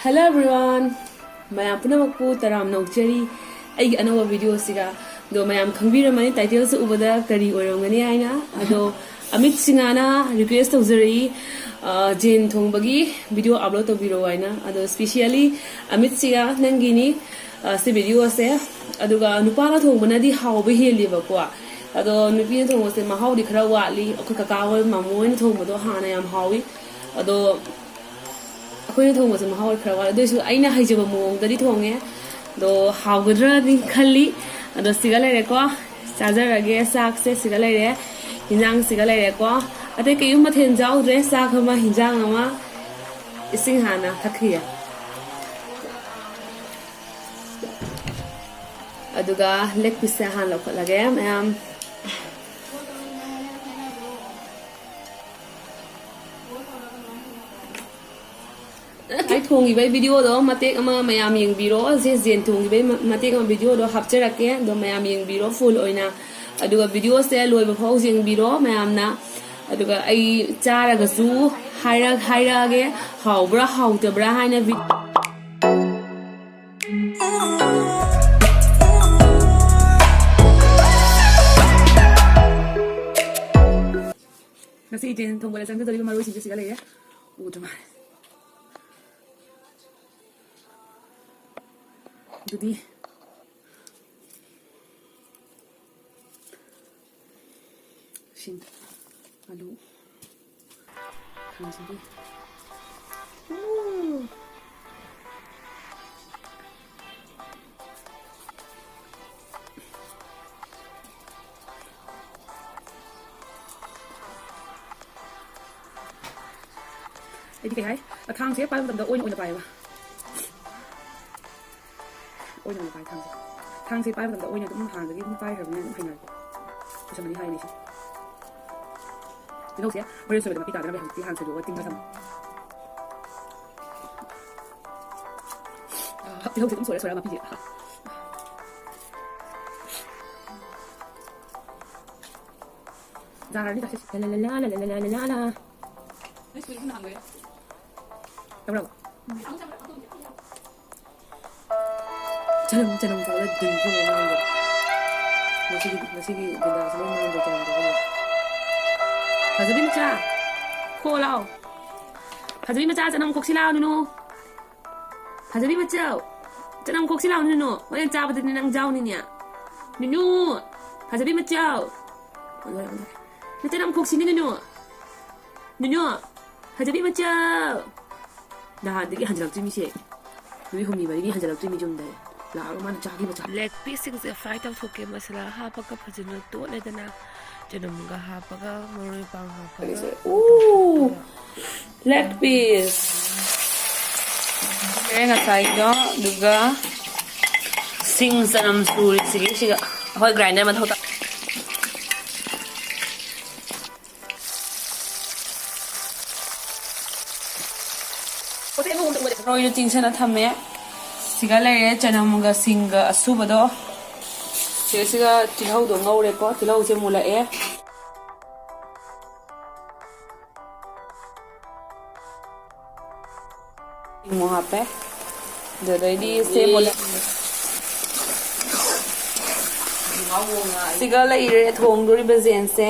Hello everyone, mayam punamukpu taram nokjari aigi anova video siga do mayam khangbiramani title se ubada kari oiromgani haina ado Amit Singana request tawjari Jane thongbagi video upload tawbiro haina ado specially Amit Singa nangini se video ase aduga nupana thongbana di hawbe heliba ko ado nupi thongose mahau di khara wali akoi kaka hoi mamoin thongbado hana yam hawi ado अखोई थोंग से महावर खरा वाला दोसु आइना हाइजब मोंग दरी थोंगे दो हावगद्रा नि खल्ली अदो सिगा लेरे को चार्जर अगे साक से सिगा लेरे हिंजांग सिगा लेरे को अते कयु मथेन जाउ रे साक हमा हिंजांग अमा इसिंग हाना थखिया अदुगा लेग पीस हान लख लगे ma'am I thongi bai video do matek ama mayam yeng biro je jen thongi bai matek ama video do hapcharake do mayam yeng biro full oina aduga video se loiba phau jeng biro mayam na aduga ai charaga su haira ge haubra hautabra haina nasi jen thongba la sang dori maru sin siga le u tama Jadi shin alu kan sini Jadi kayak thang siapa yang tanda oin apa ya ôi nhà bài thang xe bài tầm độ ôi nhà cũng hàng cái bài rồi nên cũng hay này cho mình đi hay này chứ đâu sẽ bây giờ mình đi cái hàng sử dụng tinh ra xong thì đâu sẽ cũng sửa mà cái gì ra đi ta sẽ la đâu đâu Jangan kalau dengkul orang tu masih benda semua orang tu jangan tu. Hazbi macam, kolau. Hazbi macam jangan kok silau nino. Hazbi macam jangan kok silau nino. Orang jawab tu nang jauh ni ni. Nino, hazbi macam. Ni jangan kok sini nino. Nino, hazbi macam. Dah ada lagi hanjaran tu misi. Dulu kami balik hanjaran tu misi jomda. Leg piece is a fight of okay masala hapaga phajina to ledana janamga hapaga moroi pang hapaga ooh leg piece enga saido duga sing sanam suri siga hoi grinder ma thota ote mo roi no ting sana thame siga lere chanamuga singa asubado siga tilhau do ngaure ko tilhau se mula e mo hape de ready se mula siga lere thong dori bezen se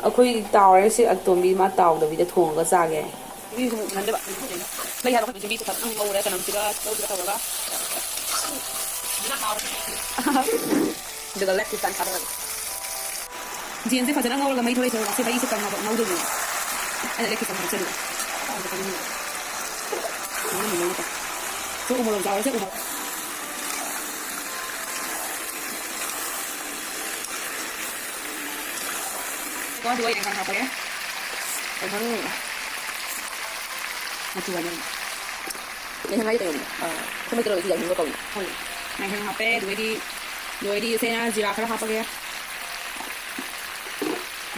akhoi tawre se atombi ma taw do bi de thong ga sa ge bi nande ba Bây giờ nó phải chuẩn bị cho thật ăn ngầu đấy, cho nó chỉ có đâu được lết thì tan thật rồi. Diện sẽ phải cho nó ngầu là mấy thôi sẽ phải sẽ cần ngầu được rồi. Anh lết thì tan thật rồi. Số một lần sau sẽ ủng hộ. Có đuôi đang học đấy. Còn thằng Macuannya. Yang lain tu, kami terus tidak minggu kau. Yang HP dua di saya jira kerana apa dia?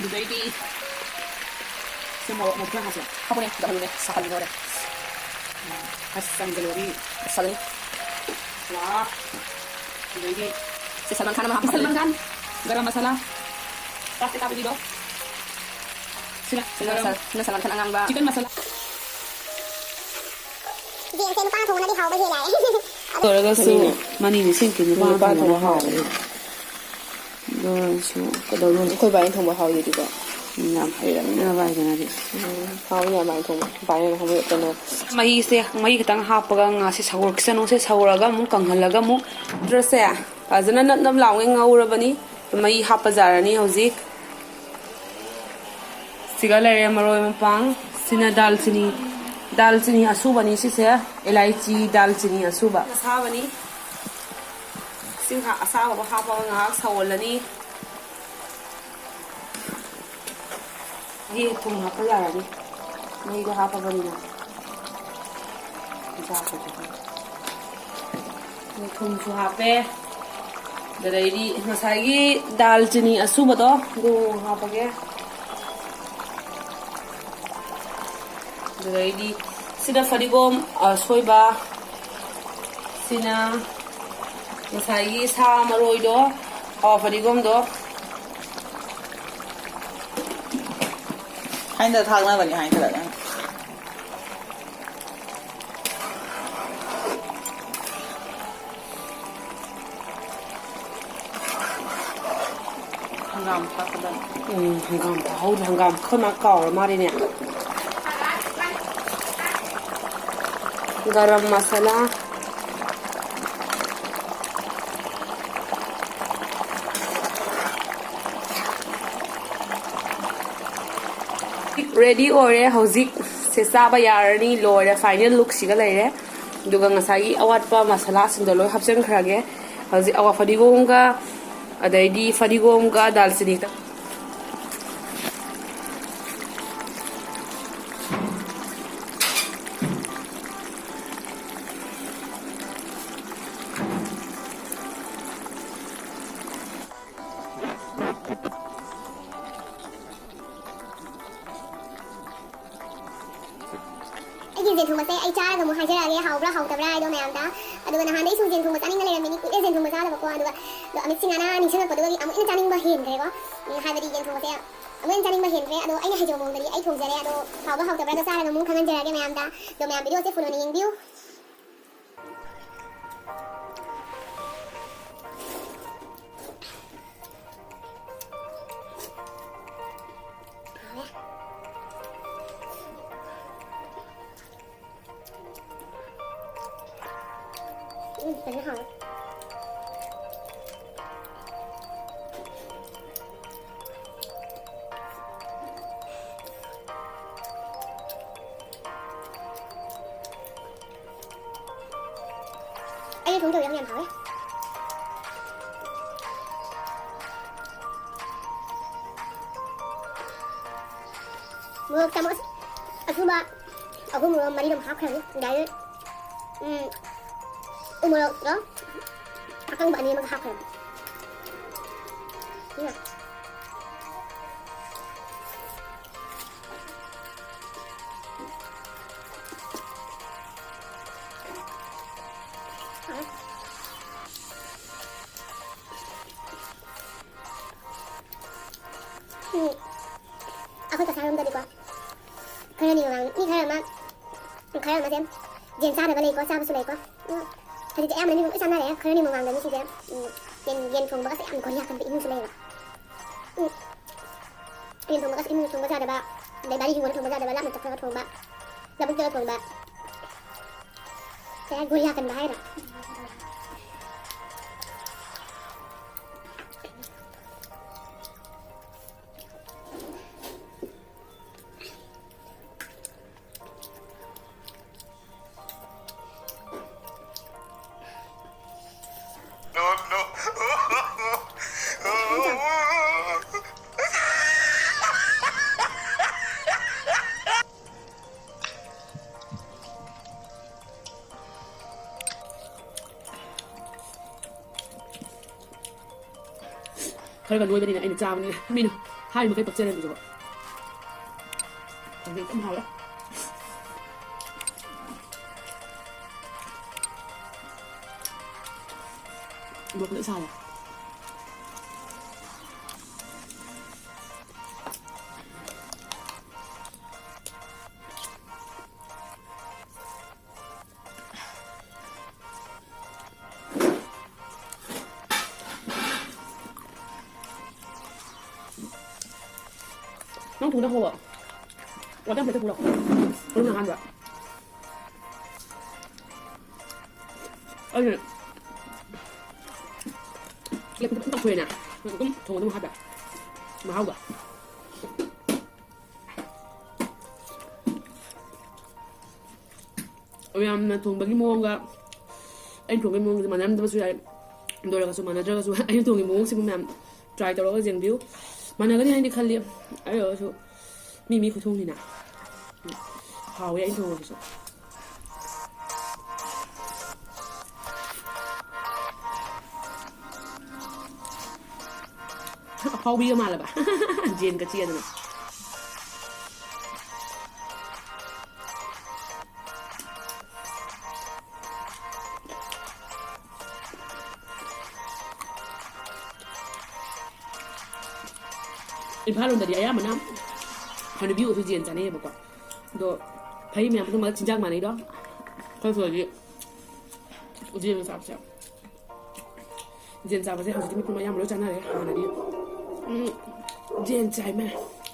Dua di semua kerana hasil. Apa ni? Dah lupa sakal ni orang. Asam jaluri asal ni. Wah, dua di sesalan kan apa? Sesalan kan? Garam masala. Pasti apa di bawah? Sila, sila salan kan angang ba? Chicken masala. ꯂꯣꯏꯔꯒꯁꯨ ꯃꯅꯤꯅ ꯁꯤꯡꯀꯤꯅꯤ ꯅꯨꯄꯥ ꯊꯣꯡꯕ ꯍꯥꯎꯕꯅꯤ ꯂꯣꯏꯔꯁꯨ ꯀꯩꯗꯧꯔꯨꯅꯤ ꯑꯩꯈꯣꯏ ꯕꯥꯏꯅ ꯊꯣꯡꯕ ꯍꯥꯎꯗꯤꯀꯣ ꯌꯥꯝ ꯍꯩꯔꯕꯅꯤꯅ ꯚꯥꯏꯗꯅꯗꯤ ꯍꯥꯎꯅꯤ ꯌꯥꯝꯃꯥꯏꯅ ꯊꯣꯡꯕ ꯕꯥꯏꯅ ꯀꯩꯅꯣ ꯃꯍꯤꯁꯦ ꯃꯍꯤ ꯈꯤꯇꯪ ꯍꯥꯞꯄꯒ ꯉꯥꯁꯦ ꯁꯧꯔꯛꯁꯅꯨꯁꯦ ꯁꯧꯔꯒ ꯑꯃꯨꯛ ꯀꯪꯍꯜꯂꯒ ꯑꯃꯨꯛ ꯗ꯭ꯔꯁꯁꯦ ꯐꯖꯅ ꯅꯞ ꯅꯞ ꯂꯥꯎꯉꯩ ꯉꯧꯔꯕꯅꯤ ꯃꯍꯤ ꯍꯥꯞꯄꯖꯥꯔꯅꯤ ꯍꯧꯖꯤꯛ ꯁꯤꯒ ꯂꯩꯔꯦ ꯃꯔꯣꯏ ꯃꯄꯥꯡ ꯁꯤꯅ ꯗꯥꯜꯆꯤꯅꯤ ꯑꯁꯨꯕꯅꯤ ꯁꯤꯁꯦ ꯏꯂꯥꯏꯆꯤ ꯗꯥꯜꯆꯤꯅꯤ ꯑꯁꯨꯕ ꯑꯁꯥꯕꯅꯤ ꯏꯁꯤꯡ ꯑꯁꯥꯕꯗꯣ ꯍꯥꯞꯄꯒ ꯉꯥꯏꯍꯥꯛ ꯁꯧꯍꯜꯂꯅꯤ ꯃꯍꯤ ꯊꯨꯝ ꯍꯥꯞꯄ ꯌꯥꯔꯅꯤ ꯃꯍꯤꯗꯣ ꯍꯥꯞꯄꯕꯅꯤꯅ ꯊꯨꯝꯁꯨ ꯍꯥꯞꯄꯦ ꯑꯗꯩꯗꯤ ꯉꯁꯥꯏꯒꯤ ꯗꯥꯜꯆꯤꯅꯤ ꯑꯁꯨꯕꯗꯣ ꯑꯗꯨ ꯍꯥꯞꯄꯒꯦ ꯑꯗꯩꯗꯤ sida ꯐꯗꯤꯒꯣꯝ ꯁꯣꯏꯕ sina ꯉꯁꯥꯏꯒꯤ ꯁꯥ ꯃꯔꯣꯏꯗꯣ ꯐꯗꯤꯒꯣꯝꯗꯣ ꯍꯥꯏꯅ ꯊꯥꯛꯅꯕꯅꯤ ꯍꯥꯏꯅ hangam thakadani hangam ꯍꯧꯗꯤ hangam ꯈꯔ ꯀꯥꯎꯔ ꯃꯥꯜꯂꯤꯅꯦ garam masala ready ꯑꯣꯏꯔꯦ ꯍꯧꯖꯤꯛ ꯁꯦ ꯆꯥꯕ ꯌꯥꯔꯅꯤ ꯂꯣꯏꯔꯦ ꯐꯥꯏꯅꯦꯜ ꯂꯨꯛ ꯁꯤꯒ ꯂꯩꯔꯦ ꯑꯗꯨꯒ ꯉꯁꯥꯏꯒꯤ ꯑꯋꯥꯠꯄ ꯃꯁꯥꯂꯥꯁꯤꯡꯗꯣ ꯂꯣꯏ ꯍꯥꯞꯆꯤꯟꯈ꯭ꯔꯒꯦ ꯍꯧꯖꯤꯛ ꯑꯋꯥ ꯐꯗꯤꯒꯣꯝꯒ ꯑꯗꯩꯗꯤ ꯐꯗꯤꯒꯣꯝꯒ ꯗꯥꯜꯆꯤꯅꯤꯒ ꯖꯦꯟ ꯊꯣꯡꯕꯁꯦ ꯑꯩ ꯆꯥꯔꯒ ꯑꯃꯨꯛ ꯍꯥꯏꯖꯔꯛꯑꯒꯦ ꯍꯥꯎꯕ꯭ꯔꯥ ꯍꯥꯎꯇꯕ꯭ꯔꯥ ꯍꯥꯏꯗꯣ ꯃꯌꯥꯝꯗ ꯑꯗꯨꯒ ꯅꯍꯥꯟꯗꯩꯁꯨ ꯖꯦꯟ ꯊꯣꯡꯕ ꯆꯥꯅꯤꯡꯅ ꯂꯩꯔꯝꯃꯤꯅꯤ ꯀꯨꯏꯔꯦ ꯖꯦꯟ ꯊꯣꯡꯕ ꯆꯥꯗꯕꯀꯣ ꯑꯗꯨꯒ ꯑꯃꯤꯠ ꯁꯤꯡꯅꯥꯅ ꯅꯤꯡꯁꯤꯡꯉꯛꯄꯗꯨꯒꯤ ꯑꯃꯨꯛ ꯍꯦꯟꯅ ꯆꯥꯅꯤꯡꯕ ꯍꯦꯟꯈ꯭ꯔꯦꯀꯣ ꯍꯥꯏꯕꯗꯤ ꯖꯦꯟ ꯊꯣꯡꯕꯁꯦ ꯑꯃꯨꯛ ꯍꯦꯟꯅ ꯆꯥꯅꯤꯡꯕ ꯍꯦꯟꯈ꯭ꯔꯦ ꯑꯗꯣ ꯑꯩꯅ ꯍꯩꯖꯕ ꯃꯑꯣꯡꯗꯗꯤ ꯑꯩ ꯊꯣꯡꯖꯔꯦ ꯑꯗꯣ ꯍꯥꯎꯕ ꯍꯥꯎꯇꯕ꯭ꯔꯥꯗꯣ ꯆꯥꯔꯒ ꯑꯃꯨꯛ ꯈꯪꯍꯟꯖꯔꯛꯑꯒꯦ ꯃꯌꯥꯝꯗ ꯑꯗꯣ ꯃꯌꯥꯝ ꯚꯤꯗꯤꯑꯣꯁꯦ ꯐꯨꯜ ꯑꯣꯏꯅ ꯌꯦꯡꯕꯤꯌꯨ fazendo ralo. Anh đi thùng từ em làm hỏi. Mưa cam ớt. Ở khu mưa mà đi đồng học rồi đấy. Mưa đó. Akan bạn đi mà học rồi. Nha. Aku cachar tadi ko. Kaya ni orang ni kaya ma xem. Jen sa daga lei ko sa su lei ko. Hadi em ni mo sana le kaya ni mo ngang ni si dem. Jen thong ba ka am ko ya kan bi mu su lei ba. Jen thong ba ka imu thong ba sa da ba. Dai ba di ju thong ba sa da ba la ma ta ka thong ba. La bu ta thong ba. Saya go ya kan ba hai ra. khởi gần nuôi bên này anh chào này mình hai một cái bậc trên này rồi thằng này cũng hào đấy luộc nữa sao à ต้องถุงตะโพอ่ะเราต้องเผ็ดตะโพหรอกรู้งานแบบเนี่ยเล็กต้องคุยนะมันก็ถุงต้องหัดแบบมาเอาแบบyang thùng bagi mong ga anh thùng cái mong mà nam tôi suy rồi là số mà nó cho số anh thùng cái mong xin mẹ try tao cái riêng view mà nó cái này đi khali ấy ở số mi của thùng này nè hào vậy anh thùng số hào bia mà là bà chiên cái chiên này 이파론 dari ayam mana hani biu tu jen chane ba kwa do phai myam tu ma chinjak ma nei do ko so ji jen sa sa jen sa ba se hoji mi kuma yam lo chana le ha na di jen chai ma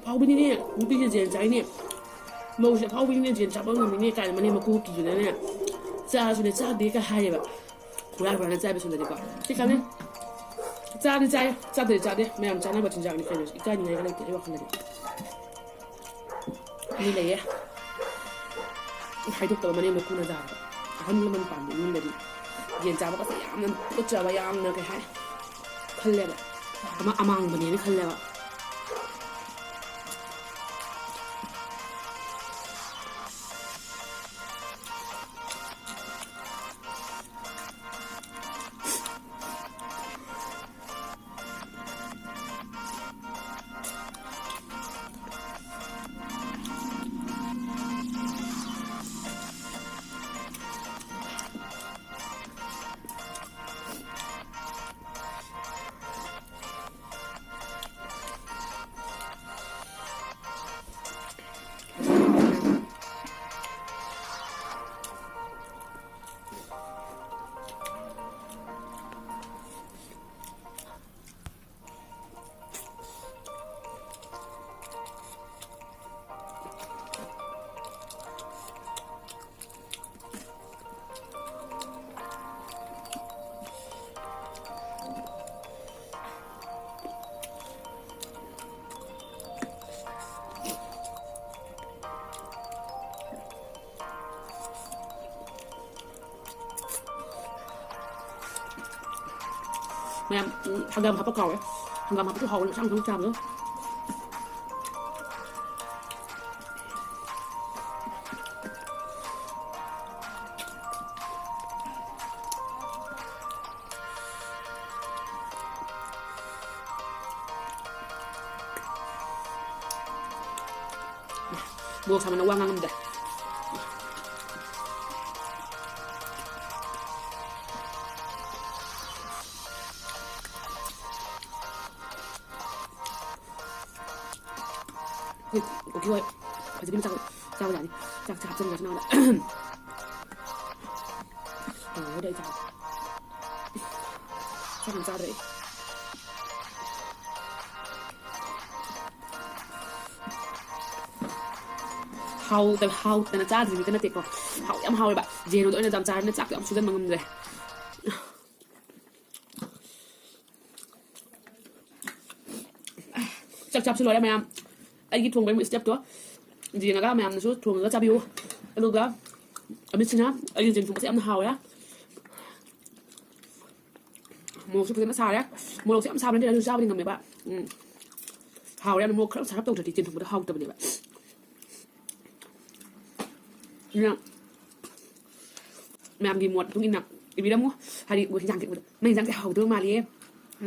phau bi ni ne mu bi jen chai ne mo se phau bi ni jen cha ba ngi ni ka ma ne ma ku ki ju ne cha su ne cha de ka ha ye ba ku ya ba na cha ba su ne de kwa ti ka ne 짜리 짜리 매am 짜나 봐 진짜 아니 페르스 이까니 내가 이렇게 해 왔는데 니래야 하이독도 많이 먹고 나자 한놈은 밤에 니래리 옌자 먹어서 야는 꽂자봐 야는 그 해 칼레가 아망 뭐니 칼레가 매am 한감 합박 가요 한감 합박 하고 상 좀 잡어 뭐 사면 왕왕하면 돼 오케이 와요 아직 이미 짜고 아니 짜 갑자기 가서 나온다 어디 짜 짜면 짜래 hầu tại nó cha thì mình cái nó tiệt rồi hầu em hầu bạn về nó đỡ nó làm cha nó chắc em xuống dân bằng ngầm rồi chắc xin lỗi em em anh thùng cái bị step đó gì là các em số thùng nó cha biu lúc đó em biết xin á anh dừng thùng sẽ em hầu á một số nó xào đấy một lúc sẽ em xào đến đây là sao đi ngầm mấy bạn hầu em mua khắp sắp đầu thì trên thùng nó hầu tập này bạn nha mẹ đi muộn không in nặng vì đó mua hay đi buổi giang thì mình giang cái hầu tôi mà đi em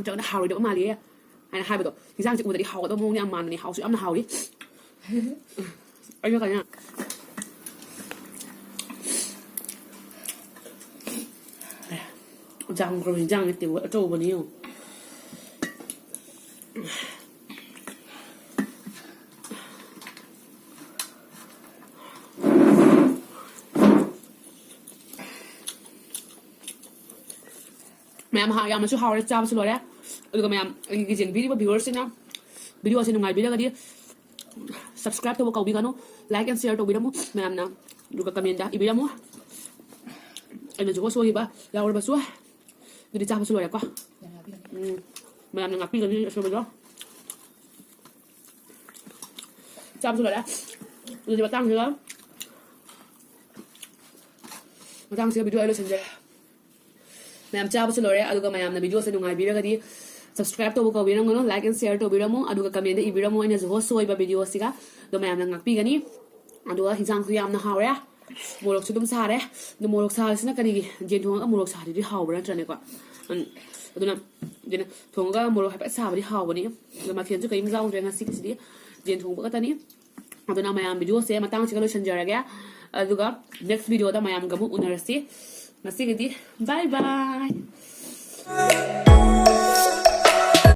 cho nó hầu rồi đỡ mà đi hay là hai bữa thì giang thì buổi đi hầu tôi mua nha mà này hầu sự ấm là hầu đi anh cho cả nha giang rồi giang cái tiểu ở trâu bao nhiêu mẹ mà yang mà chú hao đấy chào chú rồi đấy, rồi mẹ cái chuyện video viewers nhá, video xin ngày video cái đi subscribe to kaubigano, like and share to bidamo, ma'am na. Duga kamenda ibidamo. Ano jo so iba, lawar ba so. Dili ta pa sulo ya ko. Ma'am na ngapi gani so ba. Cham sulo la. Dili ba tang sila. Matang sila video ay lo sanje. Ma'am cham sulo re aduga ma'am na video sa nungai bira gadi. Subscribe to ko birang no, like and share to biramo aduga kamenda ibiramo ina jo so iba video siga. Do ma'am na ngapi gani. Aduga hinjang su yam na haore. Morok su dum sare. Do morok sa sina kani jen thong ga morok sa di haubra trane ko. Aduna jena thongga morok ha pa sa ba di haubani. Do ma thian chu kai mjau renga sik sidi jen thong ba tani. Aduna mayam video se matang chikalo sanjaraga. Aduga next video da mayam gamu unarasi. Masigi di bye bye.